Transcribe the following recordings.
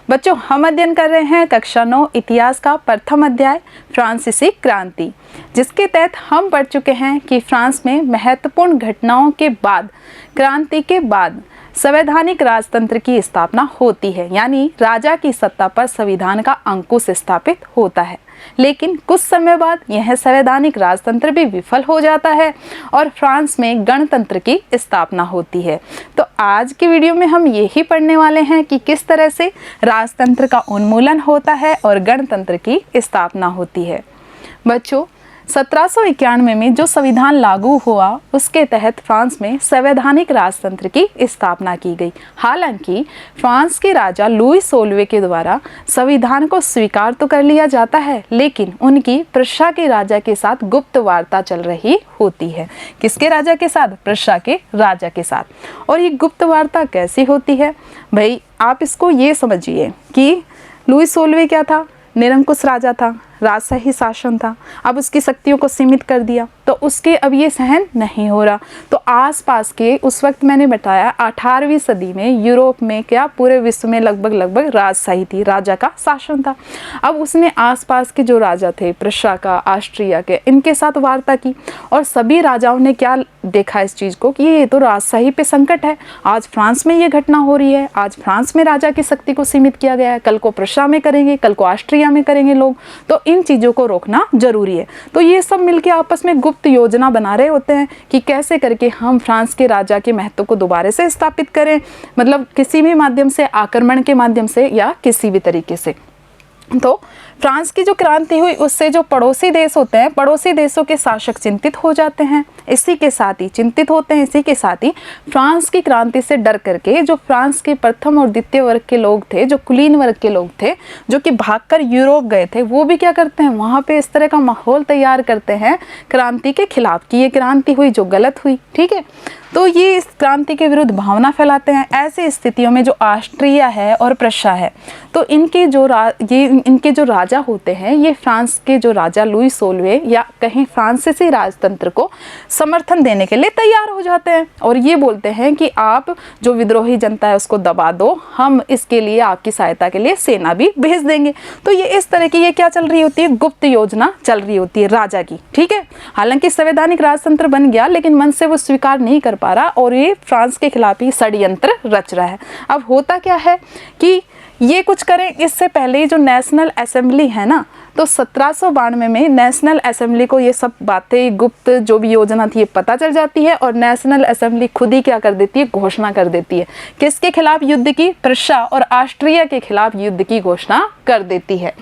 बच्चों हम अध्ययन कर रहे हैं कक्षा 9 इतिहास का प्रथम अध्याय फ्रांसीसी क्रांति, जिसके तहत हम पढ़ चुके हैं कि फ्रांस में महत्वपूर्ण घटनाओं के बाद, क्रांति के बाद संवैधानिक राजतंत्र की स्थापना होती है, यानी राजा की सत्ता पर संविधान का अंकुश स्थापित होता है। लेकिन कुछ समय बाद यह संवैधानिक राजतंत्र भी विफल हो जाता है और फ्रांस में गणतंत्र की स्थापना होती है। तो आज की वीडियो में हम यही पढ़ने वाले हैं कि किस तरह से राजतंत्र का उन्मूलन होता है और गणतंत्र की स्थापना होती है। बच्चों 1791 में जो संविधान लागू हुआ उसके तहत फ्रांस में संवैधानिक राजतंत्र की स्थापना की गई। हालांकि फ्रांस के राजा लुई 16वें के द्वारा संविधान को स्वीकार तो कर लिया जाता है, लेकिन उनकी प्रशा के राजा के साथ गुप्त वार्ता चल रही होती है। किसके राजा के साथ? प्रशा के राजा के साथ। और ये गुप्त वार्ता कैसी होती है भाई? आप इसको ये समझिए कि लुई 16वें क्या था? निरंकुश राजा था, राजशाही शासन था। अब उसकी शक्तियों को सीमित कर दिया तो उसके अब ये सहन नहीं हो रहा। तो आसपास के उस वक्त मैंने बताया 18वीं सदी में यूरोप में क्या पूरे विश्व में लगभग राजशाही थी, राजा का शासन था। अब उसने आसपास के जो राजा थे प्रशा का, ऑस्ट्रिया के, इनके साथ वार्ता की और सभी राजाओं ने क्या देखा इस चीज़ को कि ये तो राजशाही पे संकट है। आज फ्रांस में ये घटना हो रही है, आज फ्रांस में राजा की शक्ति को सीमित किया गया है, कल को प्रशा में करेंगे, कल को ऑस्ट्रिया में करेंगे लोग, तो इन चीज़ों को रोकना जरूरी है। तो ये सब मिलके आपस में गुप्त योजना बना रहे होते हैं कि कैसे करके हम फ्रांस के राजा के महत्व को दोबारा से स्थापित करें, मतलब किसी भी माध्यम से, आक्रमण के माध्यम से या किसी भी तरीके से। तो फ्रांस की जो क्रांति हुई उससे जो पड़ोसी देश होते हैं, पड़ोसी देशों के शासक चिंतित हो जाते हैं। इसी के साथ ही चिंतित होते हैं, इसी के साथ ही फ्रांस की क्रांति से डर करके जो फ्रांस के प्रथम और द्वितीय वर्ग के लोग थे, जो कुलीन वर्ग के लोग थे, जो कि भागकर यूरोप गए थे, वो भी क्या करते हैं, वहाँ पे इस तरह का माहौल तैयार करते हैं क्रांति के खिलाफ कि ये क्रांति हुई जो गलत हुई। ठीक है, तो ये इस क्रांति के विरुद्ध भावना फैलाते हैं। ऐसे स्थितियों में जो ऑस्ट्रिया है और प्रशा है, तो इनके जो राजा होते हैं, ये फ्रांस के जो राजा लुई 16वें या कहीं फ्रांसीसी राजतंत्र को समर्थन देने के लिए तैयार हो जाते हैं और ये बोलते हैं कि आप जो विद्रोही जनता है उसको दबा दो, हम इसके लिए आपकी सहायता के लिए सेना भी भेज देंगे। तो ये इस तरह की ये क्या चल रही होती है, गुप्त योजना चल रही होती है राजा की। ठीक है, हालांकि संवैधानिक राजतंत्र बन गया लेकिन मन से वो स्वीकार नहीं कर पा रहा और ये फ्रांस के खिलाफ ही षड्यंत्र रच रहा है। अब होता क्या है कि ये कुछ करें इससे पहले जो नेशनल असेंबली है ना, तो 1792 में नेशनल असेंबली को ये सब बातें, गुप्त जो भी योजना थी, ये पता चल जाती है और नेशनल असेंबली खुद ही क्या कर देती है, घोषणा कर देती है। किसके खिलाफ युद्ध की? प्रशा और ऑस्ट्रिया के खिलाफ युद्ध की घोषणा कर देती है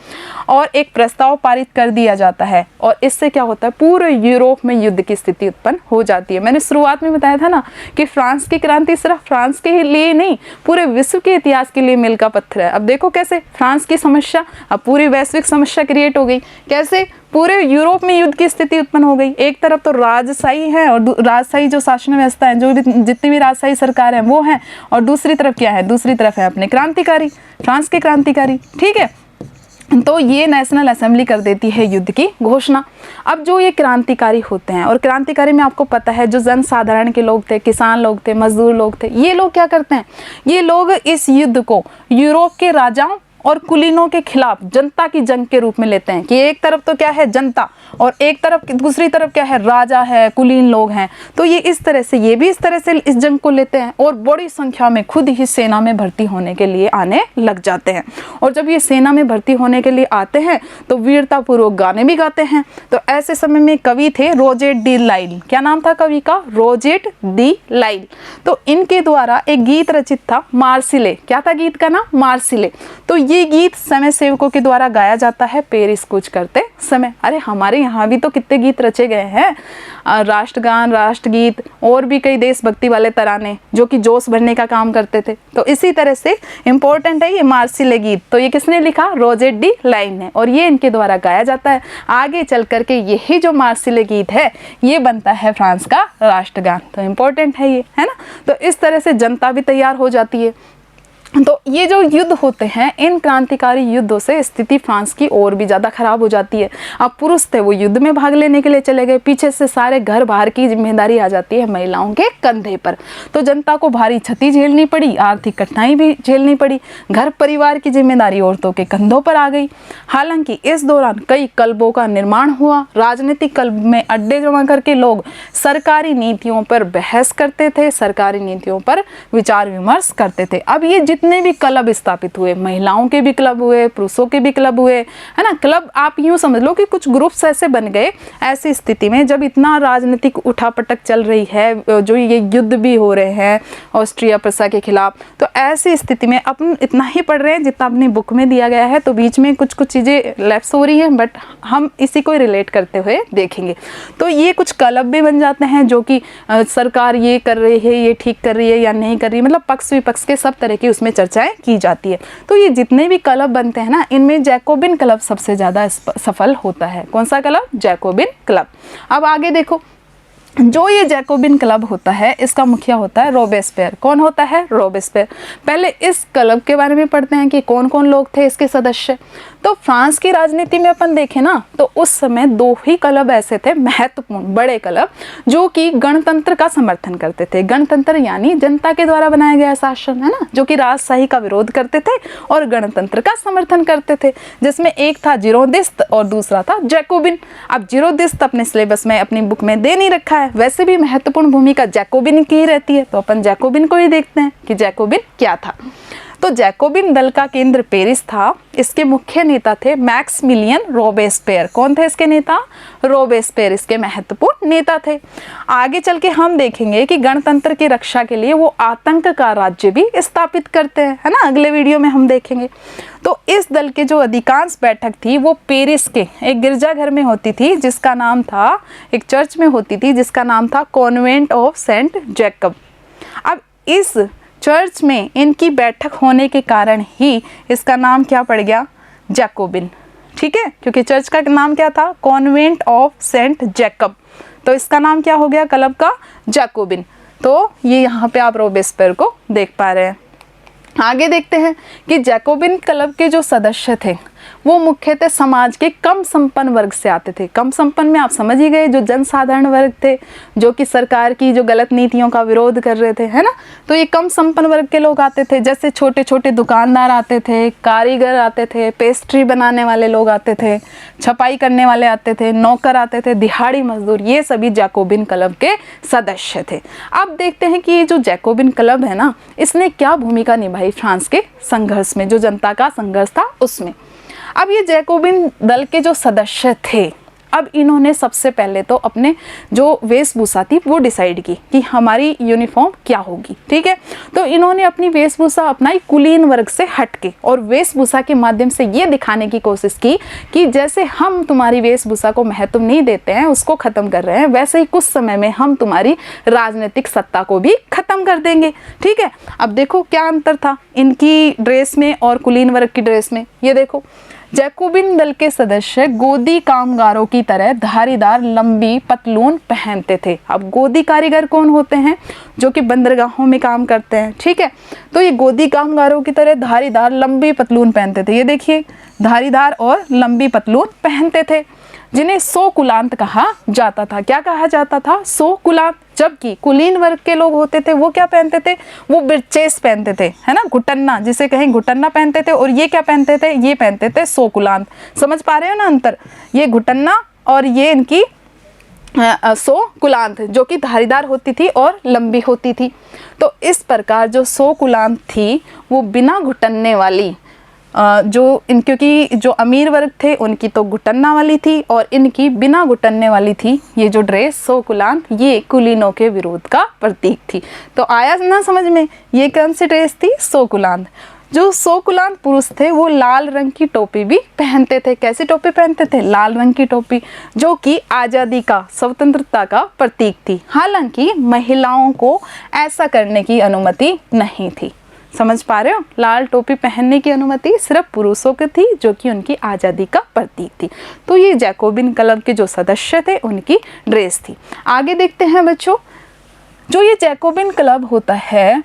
और एक प्रस्ताव पारित कर दिया जाता है और इससे क्या होता है, पूरे यूरोप में युद्ध की स्थिति उत्पन्न हो जाती है। मैंने शुरुआत में बताया था ना कि फ्रांस की क्रांति सिर्फ फ्रांस के लिए नहीं, पूरे विश्व के इतिहास के लिए मील का पत्थर है। अब देखो कैसे फ्रांस की समस्या अब पूरी वैश्विक समस्या क्रिएट हो गई, कैसे पूरे यूरोप में युद्ध की स्थिति उत्पन्न हो गई। एक तरफ तो राजशाही है और राजशाही जो शासन व्यवस्था है, जो जितनी भी राजशाही सरकार है वो है, और दूसरी तरफ क्या है, दूसरी तरफ है अपने क्रांतिकारी, फ्रांस के क्रांतिकारी। ठीक है, तो ये नेशनल असेंबली कर देती है युद्ध की घोषणा। अब जो ये क्रांतिकारी होते हैं, और क्रांतिकारी में आपको पता है जो जनसाधारण के लोग थे, किसान लोग थे, मजदूर लोग थे, ये लोग क्या करते हैं, ये लोग इस युद्ध को यूरोप के राजाओं और कुलीनों के खिलाफ जनता की जंग के रूप में लेते हैं कि एक तरफ तो क्या है जनता और एक तरफ दूसरी तरफ क्या है, राजा है, कुलीन लोग हैं। तो ये इस तरह से, ये भी इस तरह से इस जंग को लेते हैं और बड़ी संख्या में खुद ही सेना में भर्ती होने के लिए आने लग जाते हैं। और जब ये सेना में भर्ती होने के लिए आते हैं तो वीरतापूर्वक गाने भी गाते हैं। तो ऐसे समय में कवि थे रोजेट डी लाइल। क्या नाम था कवि का? रोजेट डी लाइल। तो इनके द्वारा एक गीत रचित था, मार्सिले। क्या था गीत का नाम? मार्सिले। तो ये गीत समय सेवकों के द्वारा गाया जाता है पेरिस कूच करते समय। अरे हमारे यहाँ भी तो कितने गीत रचे गए हैं, राष्ट्रगान, राष्ट्रगीत और भी कई देशभक्ति वाले तराने जो कि जोश भरने का काम करते थे। तो इसी तरह से इम्पोर्टेंट है ये मार्सिले गीत। तो ये किसने लिखा? रोजेट डी लाइन ने, और ये इनके द्वारा गाया जाता है। आगे चल करके यही जो मार्सिले गीत है ये बनता है फ्रांस का राष्ट्रगान। तो इम्पोर्टेंट है ये, है ना। तो इस तरह से जनता भी तैयार हो जाती है। तो ये जो युद्ध होते हैं, इन क्रांतिकारी युद्धों से स्थिति फ्रांस की और भी ज़्यादा खराब हो जाती है। अब पुरुष थे वो युद्ध में भाग लेने के लिए चले गए, पीछे से सारे घर बाहर की जिम्मेदारी आ जाती है महिलाओं के कंधे पर। तो जनता को भारी क्षति झेलनी पड़ी, आर्थिक कठिनाई भी झेलनी पड़ी, घर परिवार की जिम्मेदारी औरतों के कंधों पर आ गई। हालांकि इस दौरान कई क्लबों का निर्माण हुआ। राजनीतिक क्लब में अड्डे जमा करके लोग सरकारी नीतियों पर बहस करते थे, सरकारी नीतियों पर विचार विमर्श करते थे। अब ये जितने भी क्लब स्थापित हुए, महिलाओं के भी क्लब हुए, पुरुषों के भी क्लब हुए, है ना, क्लब आप यूं समझ लो कि कुछ ग्रुप्स ऐसे बन गए। ऐसी स्थिति में जब इतना राजनीतिक उठापटक चल रही है, जो ये युद्ध भी हो रहे हैं ऑस्ट्रिया प्रसा के खिलाफ, तो ऐसी स्थिति में अपन इतना ही पढ़ रहे हैं जितना अपनी बुक में दिया गया है, तो बीच में कुछ कुछ चीज़ें लैप्स हो रही हैं, बट हम इसी को रिलेट करते हुए देखेंगे। तो ये कुछ क्लब भी बन जाते हैं जो कि सरकार ये कर रही है, ये ठीक कर रही है या नहीं कर रही है, मतलब पक्ष विपक्ष के सब तरह की उसमें चर्चाएं की जाती है। तो ये जितने भी क्लब बनते हैं ना, इनमें जैकोबिन क्लब सबसे ज़्यादा सफल होता है। कौन सा क्लब? Jacobin club. अब आगे देखो, जो ये जैकोबिन क्लब होता है इसका मुखिया होता है रोबेस्पियर। कौन होता है? रोबेस्पियर। पहले इस क्लब के बारे में पढ़ते हैं कि कौन कौन लोग थे इसके सदस्य। तो फ्रांस की राजनीति में अपन देखें ना, तो उस समय दो ही क्लब ऐसे थे महत्वपूर्ण बड़े क्लब, जो कि गणतंत्र का समर्थन करते थे। गणतंत्र यानी जनता के द्वारा बनाया गया शासन, है ना, जो कि राजशाही का विरोध करते थे और गणतंत्र का समर्थन करते थे, जिसमें एक था जिरोदिस्ट और दूसरा था जैकोबिन। अब जिरोदिस्ट अपने सिलेबस में अपनी बुक में दे नहीं रखा है, वैसे भी महत्वपूर्ण भूमिका जैकोबिन की ही रहती है, तो अपन जैकोबिन को ही देखते हैं कि जैकोबिन क्या था। तो जैकोबिन दल का केंद्र पेरिस था। इसके मुख्य नेता थे मैक्समिलियन रोबेस्पियर। कौन थे इसके नेता? रोबेस्पियर इसके महत्वपूर्ण नेता थे। आगे चल के हम देखेंगे कि गणतंत्र की रक्षा के लिए वो आतंक का राज्य भी स्थापित करते हैं, है ना, अगले वीडियो में हम देखेंगे। तो इस दल के जो अधिकांश बैठक थी वो पेरिस के एक गिरजाघर में होती थी, जिसका नाम था, एक चर्च में होती थी जिसका नाम था कॉन्वेंट ऑफ सेंट जैकब। अब इस चर्च में इनकी बैठक होने के कारण ही इसका नाम क्या पड़ गया? जैकोबिन। ठीक है, क्योंकि चर्च का नाम क्या था? Convent of Saint Jacob. तो इसका नाम क्या हो गया क्लब का? जैकोबिन। तो ये यहाँ पे आप रोबेस्पियर को देख पा रहे हैं। आगे देखते हैं कि जैकोबिन क्लब के जो सदस्य थे वो मुख्यतः समाज के कम संपन्न वर्ग से आते थे। कम संपन्न में आप समझ ही गए, जो जनसाधारण वर्ग थे, जो कि सरकार की जो गलत नीतियों का विरोध कर रहे थे, है ना। तो ये कम संपन्न वर्ग के लोग आते थे, जैसे छोटे छोटे दुकानदार आते थे, कारीगर आते थे, पेस्ट्री बनाने वाले लोग आते थे, छपाई करने वाले आते थे, नौकर आते थे, दिहाड़ी मजदूर, ये सभी जैकोबिन क्लब के सदस्य थे। अब देखते हैं कि ये जो जैकोबिन क्लब है ना, इसने क्या भूमिका निभाई फ्रांस के संघर्ष में, जो जनता का संघर्ष था उसमें। अब ये जैकोबिन दल के जो सदस्य थे, अब इन्होंने सबसे पहले तो अपने जो वेशभूषा थी वो डिसाइड की कि हमारी यूनिफॉर्म क्या होगी। ठीक है, तो इन्होंने अपनी वेशभूषा अपनाई कुलीन वर्ग से हटके, और वेशभूषा के माध्यम से ये दिखाने की कोशिश की कि जैसे हम तुम्हारी वेशभूषा को महत्व नहीं देते हैं, उसको ख़त्म कर रहे हैं, वैसे ही कुछ समय में हम तुम्हारी राजनीतिक सत्ता को भी ख़त्म कर देंगे। ठीक है, अब देखो क्या अंतर था इनकी ड्रेस में और कुलीन वर्ग की ड्रेस में। ये देखो, जैकोबिन दल के सदस्य गोदी कामगारों की तरह धारीदार लंबी पतलून पहनते थे। अब गोदी कारीगर कौन होते हैं? जो कि बंदरगाहों में काम करते हैं। ठीक है, तो ये गोदी कामगारों की तरह धारीदार लंबी पतलून पहनते थे। ये देखिए, धारीदार और लंबी पतलून पहनते थे, जिन्हें सो कुलांत कहा जाता था। क्या कहा जाता था? सो कुलांत। जबकि कुलीन वर्ग के लोग होते थे वो क्या पहनते थे? वो बिरचेस पहनते थे, है ना, घुटन्ना जिसे कहें, घुटन्ना पहनते थे। और ये क्या पहनते थे? ये पहनते थे सो कुलांत। समझ पा रहे हो ना अंतर? ये घुटन्ना और ये इनकी सो कुलांत, जो कि धारीदार होती थी और लंबी होती थी। तो इस प्रकार जो सो कुलांत थी वो बिना घुटन्ने वाली, क्योंकि जो अमीर वर्ग थे उनकी तो घुटन्ना वाली थी और इनकी बिना घुटन्ने वाली थी। ये जो ड्रेस सो कुलांत, ये कुलीनों के विरोध का प्रतीक थी। तो आया ना समझ में? ये कौन सी ड्रेस थी? सो कुलांत। जो सो कुलांत पुरुष थे वो लाल रंग की टोपी भी पहनते थे। कैसी टोपी पहनते थे? लाल रंग की टोपी, जो कि आज़ादी का, स्वतंत्रता का प्रतीक थी। हालांकि महिलाओं को ऐसा करने की अनुमति नहीं थी। समझ पा रहे हो? लाल टोपी पहनने की अनुमति सिर्फ पुरुषों को थी, जो कि उनकी आज़ादी का प्रतीक थी। तो ये जैकोबिन क्लब के जो सदस्य थे उनकी ड्रेस थी। आगे देखते हैं बच्चों, जो ये जैकोबिन क्लब होता है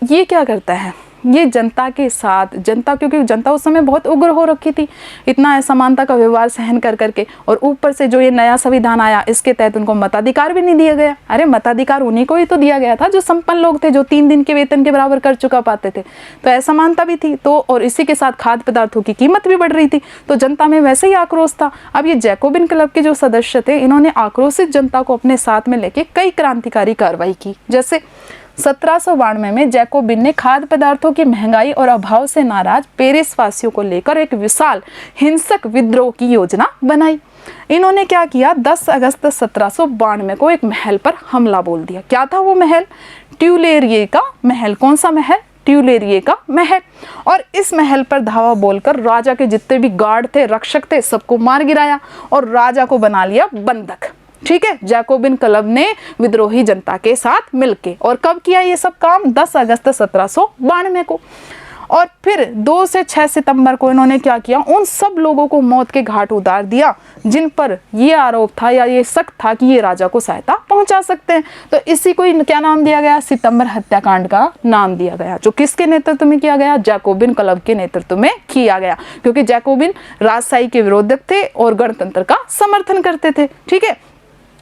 ये क्या करता है? ये जनता के साथ, जनता, क्योंकि जनता उस समय बहुत उग्र हो रखी थी इतना असमानता का व्यवहार सहन कर करके, और ऊपर से जो ये नया संविधान आया इसके तहत उनको मताधिकार भी नहीं दिया गया। अरे मताधिकार उन्हीं को ही तो दिया गया था जो संपन्न लोग थे, जो 3 दिन के वेतन के बराबर कर चुका पाते थे। तो असमानता भी थी, तो और इसी के साथ खाद्य पदार्थों की कीमत भी बढ़ रही थी, तो जनता में वैसे ही आक्रोश था। अब ये जैकोबिन क्लब के जो सदस्य थे इन्होंने आक्रोशित जनता को अपने साथ में लेके कई क्रांतिकारी कार्रवाई की। जैसे 1792 में जैकोबिन ने खाद्य पदार्थों की महंगाई और अभाव से नाराज पेरिस वासियों को लेकर एक विशाल हिंसक विद्रोह की योजना बनाई। इन्होंने क्या किया, 10 अगस्त 1792 को एक महल पर हमला बोल दिया। क्या था वो महल? ट्यूलेरिये का महल। कौन सा महल? ट्यूलेरिये का महल। और इस महल पर धावा बोलकर राजा के जितने भी गार्ड थे, रक्षक थे, सबको मार गिराया और राजा को बना लिया बंधक। ठीक है, जैकोबिन क्लब ने विद्रोही जनता के साथ मिलके, और कब किया ये सब काम? 10 अगस्त 1792 को। और फिर 2 से 6 सितंबर को इन्होंने क्या किया, उन सब लोगों को मौत के घाट उतार दिया जिन पर ये आरोप था या ये शक था कि ये राजा को सहायता पहुंचा सकते हैं। तो इसी को क्या नाम दिया गया? सितंबर हत्याकांड का नाम दिया गया, जो किसके नेतृत्व में किया गया? जैकोबिन क्लब के नेतृत्व में किया गया, क्योंकि जैकोबिन राजशाही के विरोधक थे और गणतंत्र का समर्थन करते थे। ठीक है,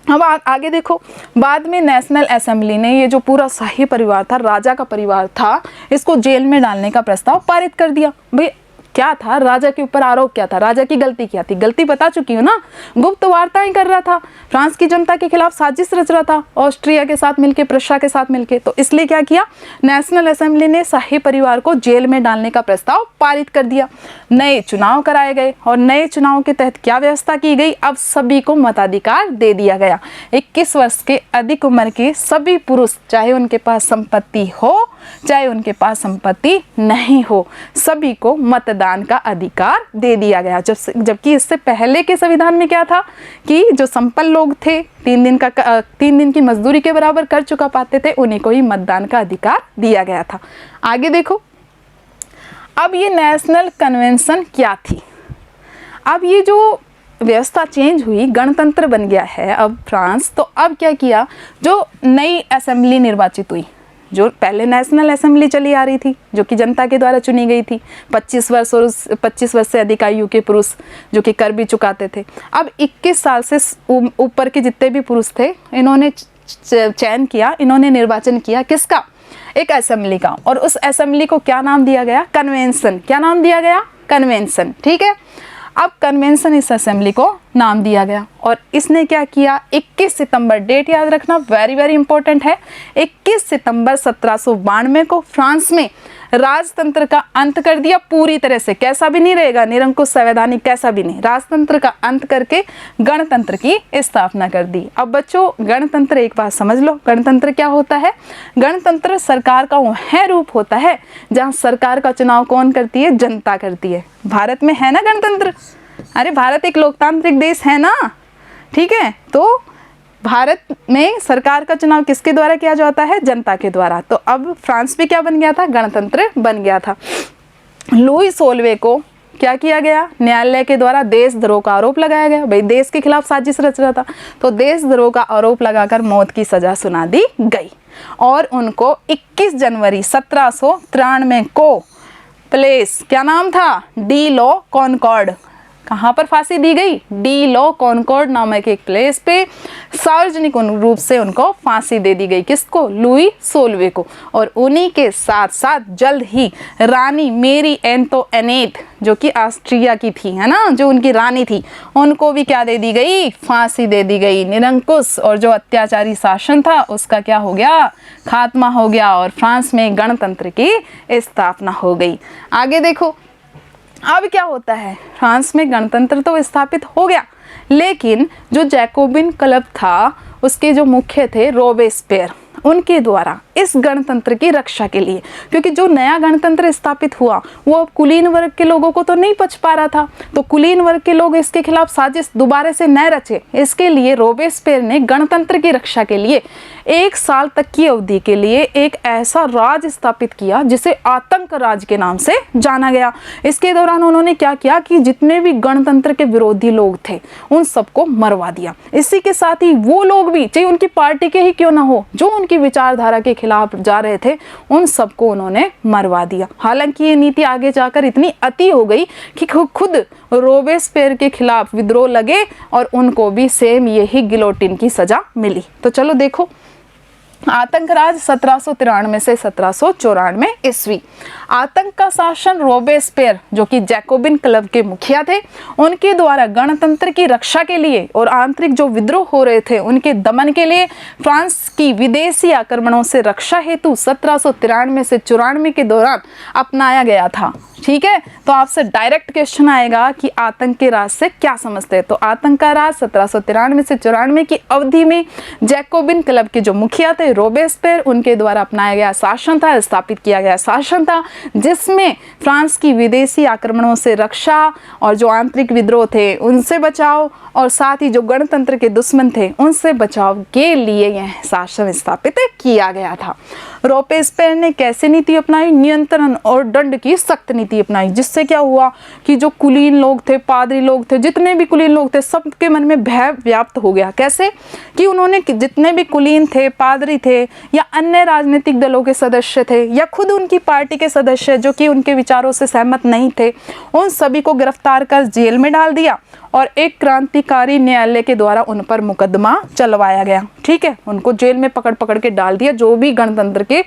अब आगे देखो, बाद में नेशनल असेंबली ने ये जो पूरा शाही परिवार था, राजा का परिवार था, इसको जेल में डालने का प्रस्ताव पारित कर दिया। भाई क्या था, राजा के ऊपर आरोप क्या था, राजा की गलती क्या थी? गलती बता चुकी हूँ ना, गुप्त वार्ताएं कर रहा था, फ्रांस की जनता के खिलाफ साजिश रच रहा था, ऑस्ट्रिया के साथ मिलके, प्रशा के साथ मिलके। तो इसलिए क्या किया, नेशनल असेंबली ने शाही परिवार को जेल में डालने का प्रस्ताव पारित कर दिया। नए चुनाव कराए गए और नए चुनाव के तहत क्या व्यवस्था की गई, अब सभी को मताधिकार दे दिया गया। 21 वर्ष के अधिक उम्र के सभी पुरुष, चाहे उनके पास संपत्ति हो चाहे उनके पास संपत्ति नहीं हो, सभी को मतदान का अधिकार दे दिया गया। जबकि इससे पहले के संविधान में क्या था कि जो संपन्न लोग थे, 3 दिन की मजदूरी के बराबर कर चुका पाते थे, उन्हीं को ही मतदान का अधिकार दिया गया था। आगे देखो, अब ये नेशनल कन्वेंशन क्या थी? अब ये जो व्यवस्था चेंज हुई, गणतंत्र बन गया है अब फ्रांस, तो अब क्या किया, जो नई असेंबली निर्वाचित हुई, जो पहले नेशनल असेंबली चली आ रही थी जो कि जनता के द्वारा चुनी गई थी, 25 वर्ष और 25 वर्ष से अधिक आयु के पुरुष जो कि कर भी चुकाते थे। अब 21 साल से ऊपर के जितने भी पुरुष थे, इन्होंने चयन किया, इन्होंने निर्वाचन किया किसका? एक असेंबली का। और उस असेंबली को क्या नाम दिया गया? कन्वेंशन। क्या नाम दिया गया? कन्वेंशन। ठीक है, अब कन्वेंशन इस असेंबली को नाम दिया गया। और इसने क्या किया, 21 सितंबर, डेट याद रखना, वेरी वेरी इंपॉर्टेंट है, 21 सितंबर 1792 को फ्रांस में राजतंत्र का अंत कर दिया पूरी तरह से। कैसा भी नहीं रहेगा, निरंकुश, संवैधानिक, कैसा भी नहीं, राजतंत्र का अंत करके गणतंत्र की स्थापना कर दी। अब बच्चों, गणतंत्र एक बात समझ लो, गणतंत्र क्या होता है? गणतंत्र सरकार का वह रूप होता है जहाँ सरकार का चुनाव कौन करती है? जनता करती है। भारत में है ना गणतंत्र, अरे भारत एक लोकतांत्रिक देश है ना, ठीक है, तो भारत में सरकार का चुनाव किसके द्वारा किया जाता है? जनता के द्वारा। तो अब फ्रांस भी क्या बन गया था? गणतंत्र बन गया था। लुई सोलवे को क्या किया गया? न्यायालय के द्वारा देशद्रोह का आरोप लगाया गया। भाई देश के खिलाफ साजिश रच रहा था, तो देशद्रोह का आरोप लगाकर मौत की सजा सुना दी गई और उनको 21 जनवरी 1793 को प्लेस, क्या नाम था? डी लो कॉनकॉर्ड। कहाँ पर फांसी दी गई? डी लो कॉनकॉर्ड नामक एक प्लेस पे सार्वजनिक रूप से उनको फांसी दे दी गई। किसको? लुई सोलवे को। और उन्हीं के साथ साथ जल्द ही रानी मेरी एंटोनेट जो कि ऑस्ट्रिया की थी, है ना, जो उनकी रानी थी, उनको भी क्या दे दी गई? फांसी दे दी गई। निरंकुश और जो अत्याचारी शासन था उसका क्या हो गया? खात्मा हो गया और फ्रांस में गणतंत्र की स्थापना हो गई। आगे देखो, अब क्या होता है, फ्रांस में गणतंत्र तो स्थापित हो गया, लेकिन जो जैकोबिन क्लब था उसके जो मुख्य थे रोबेस्पियर, उनके द्वारा इस गणतंत्र की रक्षा के लिए, क्योंकि जो नया गणतंत्र स्थापित हुआ वो अब कुलीन वर्ग के लोगों को तो नहीं पच पा रहा था, तो कुलीन वर्ग के लोग इसके खिलाफ साजिश दोबारा से न रचे। इसके लिए रोबेस्पियर ने गणतंत्र की रक्षा के लिए 1 साल तक की अवधि के लिए एक ऐसा राज स्थापित किया जिसे आतंक राज के नाम से जाना गया। इसके दौरान उन्होंने क्या किया कि जितने भी गणतंत्र के विरोधी लोग थे उन सबको मरवा दिया। इसी के साथ ही वो लोग भी, चाहे उनकी पार्टी के ही क्यों ना हो, जो उनके उनकी विचारधारा के खिलाफ जा रहे थे उन सबको उन्होंने मरवा दिया। हालांकि ये नीति आगे जाकर इतनी अति हो गई कि खुद रोबेस्पियर के खिलाफ विद्रोह लगे और उनको भी सेम यही गिलोटिन की सजा मिली। तो चलो देखो, आतंकराज 1793 से 1794 ईस्वी। आतंक का शासन रोबेस्पियर जो कि जैकोबिन क्लब के मुखिया थे उनके द्वारा गणतंत्र की रक्षा के लिए और आंतरिक जो विद्रोह हो रहे थे उनके दमन के लिए फ्रांस की विदेशी आक्रमणों से रक्षा हेतु 1793 से 94 के दौरान अपनाया गया था। ठीक है, तो आपसे डायरेक्ट क्वेश्चन आएगा कि आतंक के राज से क्या समझते हैं। तो आतंक का राज 1793 से 94 की अवधि में जैकोबिन क्लब के जो मुखिया थे रोबेस्पियर उनके द्वारा अपनाया गया शासन था, स्थापित किया गया शासन था, जिसमें फ्रांस की विदेशी आक्रमणों से रक्षा और जो आंतरिक विद्रोह थे उनसे बचाव और साथ ही जो गणतंत्र के दुश्मन थे उनसे बचाव के लिए यह शासन स्थापित किया गया था। रोबेस्पियर ने कैसी नीति अपनाई? नियंत्रण और दंड की सख्त नीति अपनाई, जिससे क्या हुआ कि जो कुलीन लोग थे, पादरी लोग थे, जितने भी कुलीन लोग थे, सबके मन में भय व्याप्त हो गया। कैसे कि उन्होंने जितने भी कुलीन थे, पादरी थे या अन्य राजनीतिक दलों के सदस्य थे या खुद उनकी पार्टी के सदस्य जो कि उनके विचारों से सहमत नहीं थे, उन सभी को गिरफ्तार कर जेल में डाल दिया और एक क्रांतिकारी न्यायालय के द्वारा उन पर मुकदमा चलवाया गया। ठीक है, उनको जेल में पकड़ के डाल दिया जो भी गणतंत्र के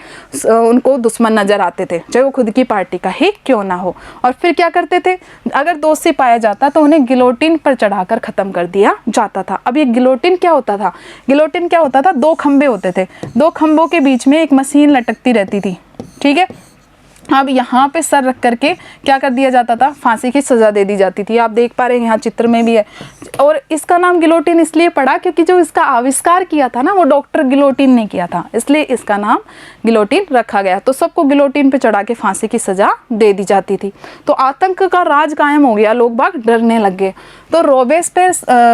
उनको दुश्मन नजर आते थे, चाहे वो खुद की पार्टी का ही क्यों ना हो। और फिर क्या करते थे, अगर दोषी पाया जाता तो उन्हें गिलोटिन पर चढ़ाकर खत्म कर दिया जाता था। अब ये गिलोटिन क्या होता था? गिलोटिन क्या होता था? 2 खंबे होते थे, 2 खंबों के बीच में एक मशीन लटकती रहती थी। ठीक है, अब यहाँ पे सर रख करके क्या कर दिया जाता था? फांसी की सजा दे दी जाती थी। आप देख पा रहे हैं यहाँ चित्र में भी है। और इसका नाम गिलोटिन इसलिए पड़ा क्योंकि जो इसका आविष्कार किया था ना वो डॉक्टर गिलोटिन ने किया था, इसलिए इसका नाम गिलोटिन रखा गया। तो सबको गिलोटिन पे चढ़ा के फांसी की सजा दे दी जाती थी। तो आतंक का राज कायम हो गया, लोग बाग डरने लग गए। तो रोबेस्पियर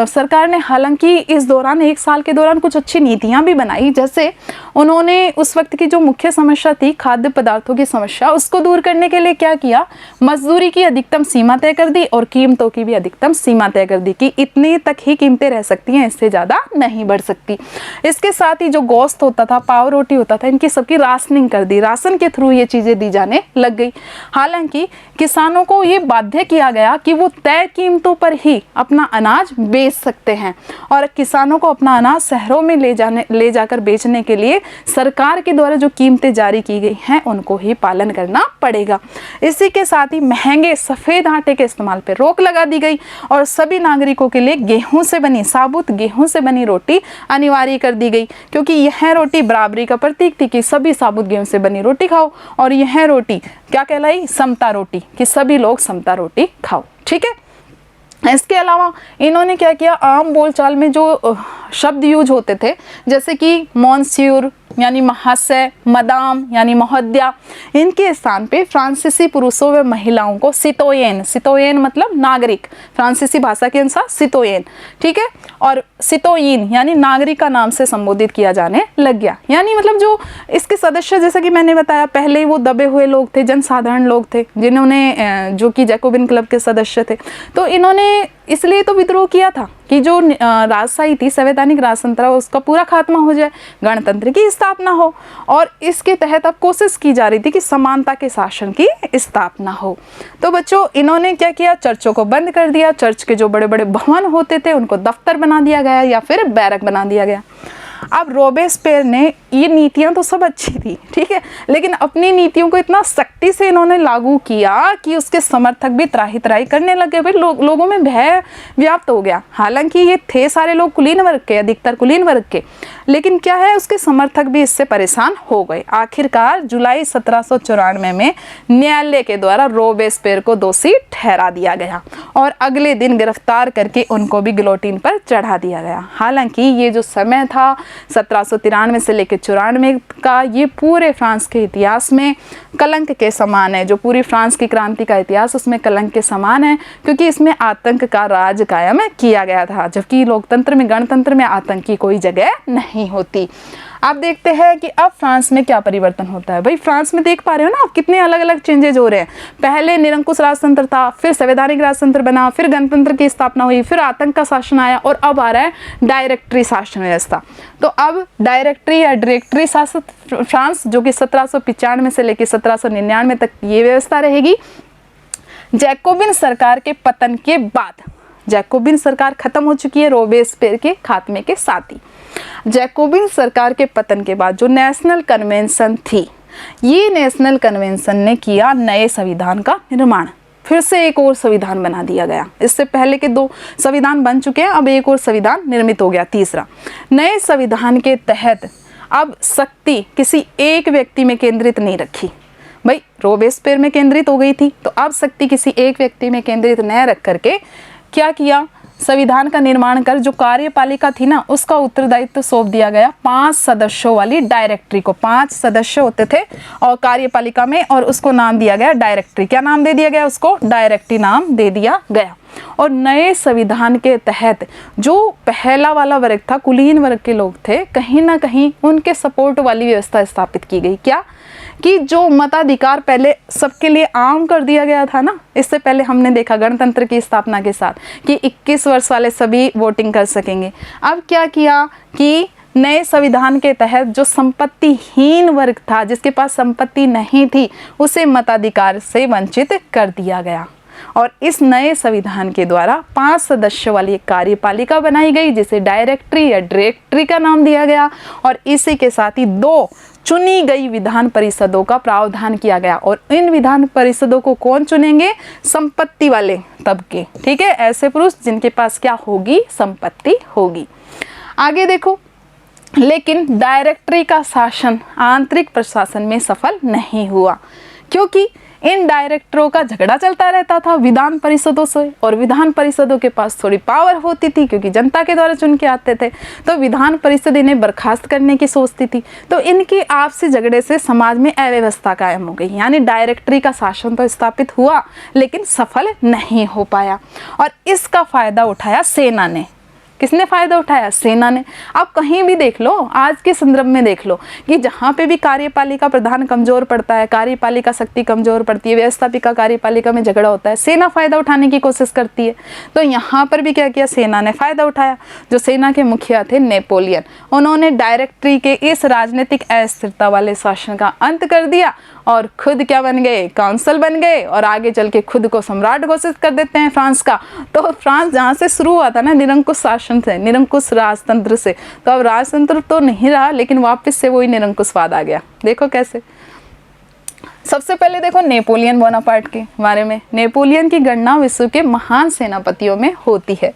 सरकार ने हालांकि इस दौरान 1 साल के दौरान कुछ अच्छी नीतियां भी बनाई, जैसे उन्होंने उस वक्त की जो मुख्य समस्या थी खाद्य पदार्थों की समस्या, उसको दूर करने के लिए क्या किया? मजदूरी की अधिकतम सीमा तय कर दी और कीमतों की भी अधिकतम सीमा तय कर दी कि इतने तक ही कीमतें रह सकती हैं, इससे ज़्यादा नहीं बढ़ सकती। इसके साथ ही जो गोश्त होता था, पाव रोटी होता था, इनकी सबकी राशनिंग कर दी, राशन के थ्रू ये चीज़ें दी जाने लग गई। हालांकि किसानों को ये बाध्य किया गया कि वो तय कीमतों पर ही अपना अनाज बेच सकते हैं और किसानों को अपना अनाज शहरों में ले जाकर बेचने के लिए सरकार के द्वारा जो कीमतें जारी की गई हैं उनको ही पालन करना पड़ेगा। इसी के साथ ही महंगे सफ़ेद आटे के इस्तेमाल पर रोक लगा दी गई और सभी नागरिकों के लिए गेहूं से बनी, साबुत गेहूं से बनी रोटी अनिवार्य कर दी गई, क्योंकि यह रोटी बराबरी का प्रतीक थी कि सभी साबुत गेहूं से बनी रोटी खाओ। और यह रोटी क्या कहलाई? समता रोटी, कि सभी लोग समता रोटी खाओ। ठीक है, इसके अलावा इन्होंने क्या किया? आम बोलचाल में जो शब्द यूज होते थे जैसे कि मॉन्स्यूर यानी महाशय, मदाम यानी महोदया, इनके स्थान पे फ्रांसीसी पुरुषों व महिलाओं को सितोयेन, सितोयेन मतलब नागरिक, फ्रांसीसी भाषा के अनुसार सितोयेन, ठीक है, और सितोयीन यानी नागरिक का नाम से संबोधित किया जाने लग गया। यानी मतलब जो इसके सदस्य, जैसा कि मैंने बताया पहले, वो दबे हुए लोग थे, जनसाधारण लोग थे, जिन्होंने जो कि जैकोबिन क्लब के सदस्य थे। तो इन्होंने इसलिए तो विद्रोह किया था कि जो राजशाही थी, संवैधानिक राजतंत्र, उसका पूरा खात्मा हो जाए, गणतंत्र की स्थापना हो। और इसके तहत अब कोशिश की जा रही थी कि समानता के शासन की स्थापना हो। तो बच्चों, इन्होंने क्या किया? चर्चों को बंद कर दिया। चर्च के जो बड़े बड़े भवन होते थे उनको दफ्तर बना दिया गया या फिर बैरक बना दिया गया। अब रोबेस्पियर ने ये नीतियां तो सब अच्छी थी, ठीक है, लेकिन अपनी नीतियों को इतना सख्ती से इन्होंने लागू किया कि उसके समर्थक भी त्राही त्राही करने लगे। भाई लोगों में भय व्याप्त हो गया। हालांकि ये थे सारे लोग कुलीन वर्ग के, अधिकतर कुलीन वर्ग के, लेकिन क्या है, उसके समर्थक भी इससे परेशान हो गए। आखिरकार जुलाई 1794 में न्यायालय के द्वारा रोबेस्पियर को दोषी ठहरा दिया गया और अगले दिन गिरफ्तार करके उनको भी गिलोटिन पर चढ़ा दिया गया। हालांकि ये जो समय था 1793 से लेकर 94 का, ये पूरे फ्रांस के इतिहास में कलंक के समान है। जो पूरी फ्रांस की क्रांति का इतिहास उसमें कलंक के समान है, क्योंकि इसमें आतंक का राज कायम किया गया था, जबकि लोकतंत्र में, गणतंत्र में आतंक की कोई जगह नहीं होती। आप देखते हैं कि अब फ्रांस में क्या परिवर्तन होता है। भाई फ्रांस में देख पा रहे हो ना आप कितने अलग अलग चेंजेज हो रहे हैं। पहले निरंकुश राजतंत्र था, फिर संवैधानिक राजतंत्र बना, फिर गणतंत्र की स्थापना हुई, फिर आतंक का शासन आया और अब आ रहा है डायरेक्टरी शासन व्यवस्था। तो अब डायरेक्टरी या डायरेक्टरी शासित फ्रांस जो कि 1795 से लेकर 1799 तक ये व्यवस्था रहेगी। जैकोबिन सरकार के पतन के बाद, जैकोबिन सरकार खत्म हो चुकी है रोबेस्पियर के खात्मे के साथ ही। जैकोबिन सरकार के पतन के बाद जो नेशनल कन्वेंशन थी, ये नेशनल कन्वेंशन ने किया नए संविधान का निर्माण। फिर से एक और संविधान बना दिया गया। इससे पहले के 2 संविधान बन चुके हैं, अब एक और संविधान निर्मित हो गया, तीसरा। नए संविधान के तहत अब शक्ति किसी एक व्यक्ति में केंद्रित नहीं रखी। भाई रोबेस्पियर में केंद्रित हो गई थी, तो अब शक्ति किसी एक व्यक्ति में केंद्रित न रख करके क्या किया, संविधान का निर्माण कर जो कार्यपालिका थी ना उसका उत्तरदायित्व सौंप दिया गया 5 सदस्यों वाली डायरेक्टरी को। 5 सदस्य होते थे और कार्यपालिका में, और उसको नाम दिया गया डायरेक्टरी। क्या नाम दे दिया गया उसको? डायरेक्टरी नाम दे दिया गया। और नए संविधान के तहत जो पहला वाला वर्ग था, कुलीन वर्ग के लोग थे, कहीं ना कहीं उनके सपोर्ट वाली व्यवस्था स्थापित की गई। क्या कि जो मताधिकार पहले सबके लिए आम कर दिया गया था ना, इससे पहले हमने देखा गणतंत्र की स्थापना के साथ कि 21 वर्ष वाले सभी वोटिंग कर सकेंगे। अब क्या किया कि नए संविधान के तहत जो संपत्तिहीन वर्ग था, जिसके पास संपत्ति नहीं थी, उसे मताधिकार से वंचित कर दिया गया। और इस नए संविधान के द्वारा 5 सदस्यों वाली एक कार्यपालिका बनाई गई जिसे डायरेक्टरी या डायरेक्टरी का नाम दिया गया। और इसी के साथ ही 2 चुनी गई विधान परिषदों का प्रावधान किया गया। और इन विधान परिषदों को कौन चुनेंगे? संपत्ति वाले तबके, ठीक है, ऐसे पुरुष जिनके पास क्या होगी? संपत्ति होगी। आगे देखो, लेकिन डायरेक्टरी का शासन आंतरिक प्रशासन में सफल नहीं हुआ, क्योंकि इन डायरेक्टरों का झगड़ा चलता रहता था विधान परिषदों से, और विधान परिषदों के पास थोड़ी पावर होती थी क्योंकि जनता के द्वारा चुन के आते थे। तो विधान परिषद इन्हें बर्खास्त करने की सोचती थी। तो इनकी आपसी झगड़े से समाज में अव्यवस्था कायम हो गई। यानी डायरेक्टरी का शासन तो स्थापित हुआ लेकिन सफल नहीं हो पाया। और इसका फायदा उठाया सेना ने। किसने फायदा उठाया? सेना ने। आप कहीं भी देख लो, आज के संदर्भ में देख लो कि जहाँ पे भी कार्यपालिका प्रधान कमजोर पड़ता है, कार्यपालिका शक्ति कमजोर पड़ती है, व्यवस्थापिका कार्यपालिका में झगड़ा होता है, सेना फायदा उठाने की कोशिश करती है। तो यहाँ पर भी क्या किया? सेना ने फायदा उठाया। जो सेना के मुखिया थे नेपोलियन, उन्होंने डायरेक्टरी के इस राजनीतिक अस्थिरता वाले शासन का अंत कर दिया और खुद क्या बन गए? काउंसिल बन गए। और आगे चल के खुद को सम्राट घोषित कर देते हैं फ्रांस का। तो फ्रांस जहाँ से शुरू हुआ था ना निरंकुश शासन से, निरंकुश राजतंत्र से, तो अब राजतंत्र तो नहीं रहा लेकिन वापस से वही निरंकुशवाद आ गया। देखो कैसे। सबसे पहले देखो नेपोलियन बोनापार्ट के बारे में। नेपोलियन की गणना विश्व के महान सेनापतियों में होती है।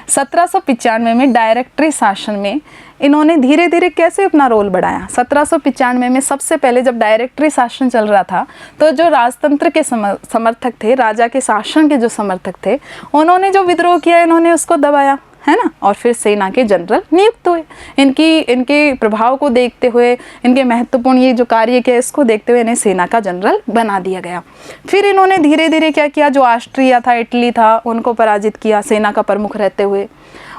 1795 में डायरेक्टरी शासन में इन्होंने धीरे धीरे कैसे अपना रोल बढ़ाया। 1795 में सबसे पहले जब डायरेक्टरी शासन चल रहा था तो जो राजतंत्र के समर्थक थे, राजा के शासन के जो समर्थक थे, उन्होंने जो विद्रोह किया इन्होंने उसको दबाया, है ना। और फिर सेना के जनरल नियुक्त हुए। इनके प्रभाव को देखते हुए, इनके महत्वपूर्ण ये जो कार्य किया इसको देखते हुए इन्हें सेना का जनरल बना दिया गया। फिर इन्होंने धीरे धीरे क्या किया? जो ऑस्ट्रिया था, इटली था, उनको पराजित किया सेना का प्रमुख रहते हुए।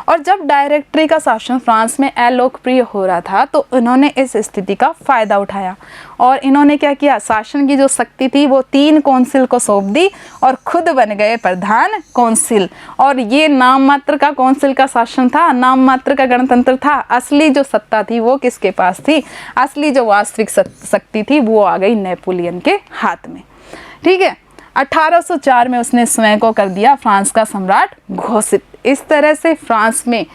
और जब डायरेक्टरी का शासन फ्रांस में अलोकप्रिय हो रहा था तो इन्होंने इस स्थिति का फायदा उठाया और इन्होंने क्या किया? शासन की जो शक्ति थी वो 3 कौंसिल को सौंप दी और खुद बन गए प्रधान कौंसिल। और ये नाम मात्र का कौंसिल का शासन था, नाम मात्र का गणतंत्र था। असली जो सत्ता थी वो किसके पास थी? असली जो वास्तविक शक्ति थी वो आ गई नेपोलियन के हाथ में। ठीक है। 1804 में उसने स्वयं को कर दिया फ्रांस का सम्राट घोषित। इस तरह से फ्रांस में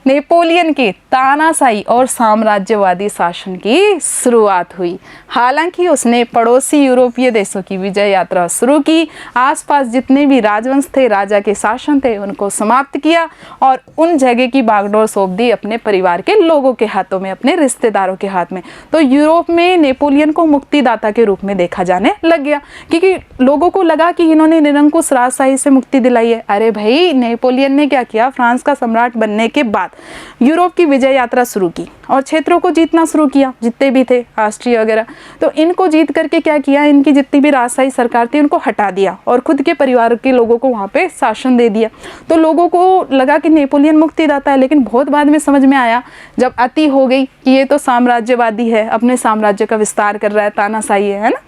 नेपोलियन के तानाशाही और साम्राज्यवादी शासन की शुरुआत हुई। हालांकि उसने पड़ोसी यूरोपीय देशों की विजय यात्रा शुरू की, आसपास जितने भी राजवंश थे, राजा के शासन थे, उनको समाप्त किया और उन जगह की बागडोर सौंप दी अपने परिवार के लोगों के हाथों में, अपने रिश्तेदारों के हाथ में। तो यूरोप में नेपोलियन को मुक्तिदाता के रूप में देखा जाने लग गया, क्योंकि लोगों को लगा कि इन्होंने निरंकुश राजशाही से मुक्ति दिलाई है। अरे भाई, नेपोलियन ने क्या किया? फ्रांस का सम्राट बनने के बाद यूरोप की विजय यात्रा शुरू की और क्षेत्रों को जीतना शुरू किया, जितने भी थे ऑस्ट्रिया वगैरह। तो इनको जीत करके क्या किया, इनकी जितनी भी राजशाही सरकार थी उनको हटा दिया और खुद के परिवार के लोगों को वहाँ पे शासन दे दिया। तो लोगों को लगा कि नेपोलियन मुक्तिदाता है, लेकिन बहुत बाद में समझ में आया जब अति हो गई कि ये तो साम्राज्यवादी है, अपने साम्राज्य का विस्तार कर रहा है, तानाशाही है ना।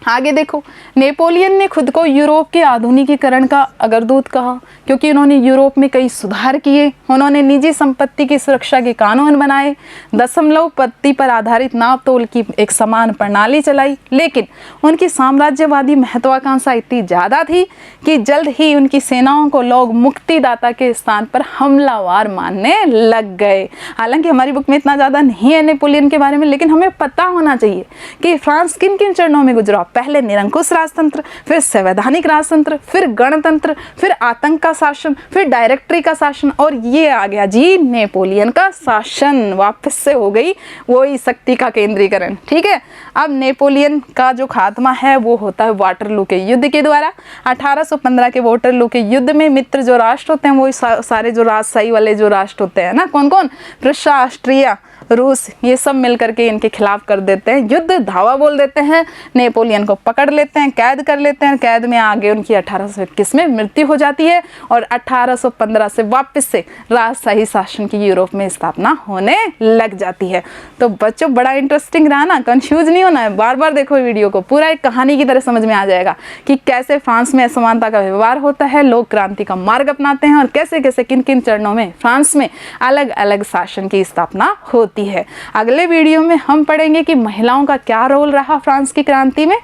आगे देखो, नेपोलियन ने खुद को यूरोप के आधुनिकीकरण का अग्रदूत कहा, क्योंकि उन्होंने यूरोप में कई सुधार किए। उन्होंने निजी संपत्ति की सुरक्षा के कानून बनाए, दशमलव पत्ती पर आधारित नाप तोल की एक समान प्रणाली चलाई। लेकिन उनकी साम्राज्यवादी महत्वाकांक्षा इतनी ज़्यादा थी कि जल्द ही उनकी सेनाओं को लोग मुक्तिदाता के स्थान पर हमलावर मानने लग गए। हालांकि हमारी बुक में इतना ज़्यादा नहीं है नेपोलियन के बारे में, लेकिन हमें पता होना चाहिए कि फ्रांस किन किन चरणों में गुजरा। पहले निरंकुश राजतंत्र, फिर संवैधानिक राजतंत्र, फिर गणतंत्र, फिर आतंक का शासन, फिर डायरेक्टरी का शासन, और ये आ गया जी नेपोलियन का शासन। वापस से हो गई वही शक्ति का केंद्रीकरण। ठीक है, अब नेपोलियन का जो खात्मा है वो होता है वाटरलू के युद्ध के द्वारा। 1815 के वाटरलू के युद्ध में मित्र जो राष्ट्र होते हैं, वो सारे जो राजशाही वाले जो राष्ट्र होते हैं ना, कौन कौन, प्रुष्या, ऑस्ट्रिया, रूस, ये सब मिलकर के इनके खिलाफ कर देते हैं युद्ध, धावा बोल देते हैं। नेपोलियन को पकड़ लेते हैं, कैद कर लेते हैं। कैद में आगे उनकी 1821 में मृत्यु हो जाती है और 1815 से वापस से राजशाही शासन की यूरोप में स्थापना होने लग जाती है। तो बच्चों बड़ा इंटरेस्टिंग रहा ना, कंफ्यूज नहीं होना है, बार बार देखो वीडियो को, पूरा एक कहानी की तरह समझ में आ जाएगा कि कैसे फ्रांस में असमानता का व्यवहार होता है, लोग क्रांति का मार्ग अपनाते हैं और कैसे कैसे किन किन चरणों में फ्रांस में अलग अलग शासन की स्थापना होती है। अगले वीडियो में हम पढ़ेंगे कि महिलाओं का क्या रोल रहा फ्रांस की क्रांति में,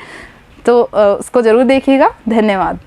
तो उसको जरूर देखिएगा। धन्यवाद।